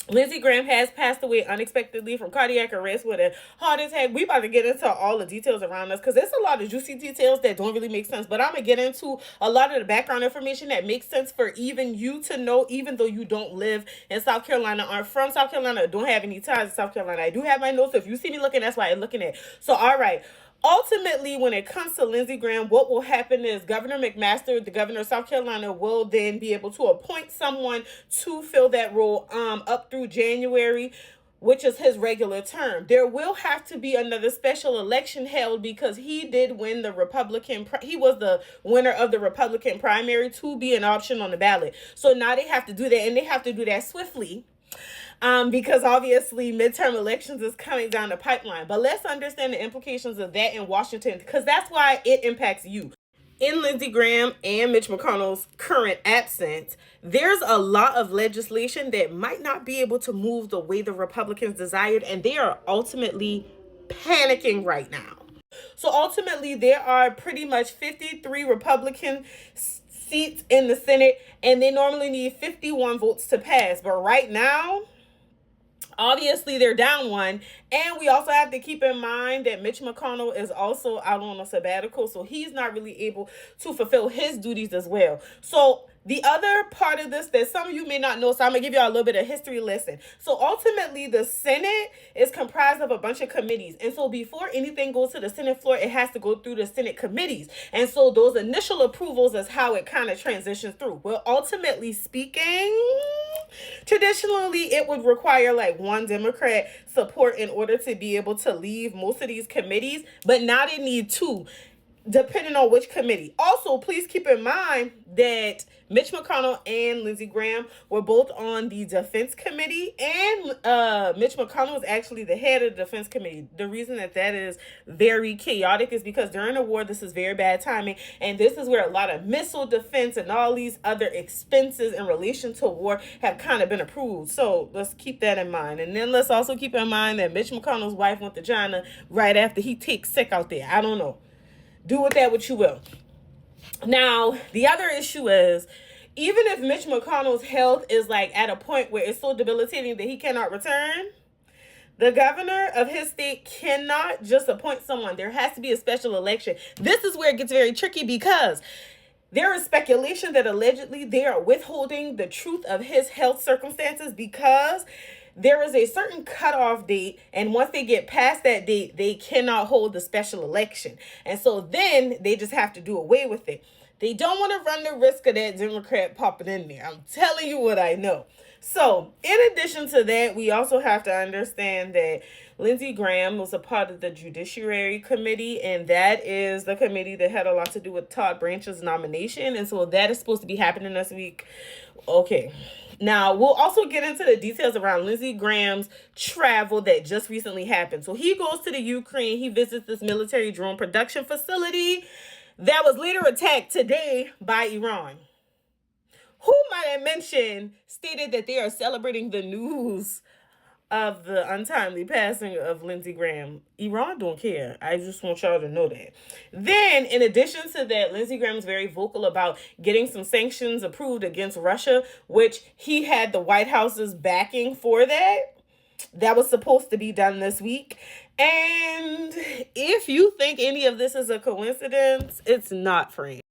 Lindsey Graham has passed away unexpectedly from cardiac arrest with a heart attack. We about to get into all the details around this because there's a lot of juicy details that don't really make sense. But I'm going to get into a lot of the background information that makes sense for even you to know, even though you don't live in South Carolina, aren't from South Carolina, or don't have any ties to South Carolina. I do have my notes. So if you see me looking, that's why I'm looking at. So, all right. Ultimately, when it comes to Lindsey Graham, what will happen is Governor McMaster, the governor of South Carolina, will then be able to appoint someone to fill that role up through January, which is his regular term. There will have to be another special election held because he did win the he was the winner of the Republican primary to be an option on the ballot. So now they have to do that, and they have to do that swiftly. Because obviously midterm elections is coming down the pipeline. But let's understand the implications of that in Washington, because that's why it impacts you. In Lindsey Graham and Mitch McConnell's current absence, there's a lot of legislation that might not be able to move the way the Republicans desired, and they are ultimately panicking right now. So ultimately, there are pretty much 53 Republican seats in the Senate, and they normally need 51 votes to pass. But right now, obviously, they're down one. And we also have to keep in mind that Mitch McConnell is also out on a sabbatical, so he's not really able to fulfill his duties as well. So the other part of this that some of you may not know, so I'm going to give you a little bit of history lesson. So ultimately, the Senate is comprised of a bunch of committees. And so before anything goes to the Senate floor, it has to go through the Senate committees. And so those initial approvals is how it kind of transitions through. Well, ultimately speaking, traditionally, it would require like one Democrat support in order to be able to leave most of these committees. But now they need two, depending on which committee. Also, please keep in mind that Mitch McConnell and Lindsey Graham were both on the Defense Committee, and Mitch McConnell is actually the head of the Defense Committee. The reason that is very chaotic is because during the war, this is very bad timing, and this is where a lot of missile defense and all these other expenses in relation to war have kind of been approved. So let's keep that in mind. And then let's also keep in mind that Mitch McConnell's wife went to China right after he takes sick out there. I don't know. Do with that what you will. Now, the other issue is, even if Mitch McConnell's health is like at a point where it's so debilitating that he cannot return, the governor of his state cannot just appoint someone. There has to be a special election. This is where it gets very tricky because there is speculation that allegedly they are withholding the truth of his health circumstances because there is a certain cutoff date, and once they get past that date, they cannot hold the special election. And so then they just have to do away with it. They don't want to run the risk of that Democrat popping in there. I'm telling you what I know. So in addition to that, we also have to understand that Lindsey Graham was a part of the Judiciary Committee, and that is the committee that had a lot to do with Todd Branch's nomination. And so that is supposed to be happening this week. Okay. Now, we'll also get into the details around Lindsey Graham's travel that just recently happened. So he goes to the Ukraine. He visits this military drone production facility that was later attacked today by Iran, who, might I mention, stated that they are celebrating the news of the untimely passing of Lindsey Graham. Iran don't care. I just want y'all to know that. Then, in addition to that, Lindsey Graham is very vocal about getting some sanctions approved against Russia, which he had the White House's backing for that. That was supposed to be done this week. And if you think any of this is a coincidence, it's not, friend.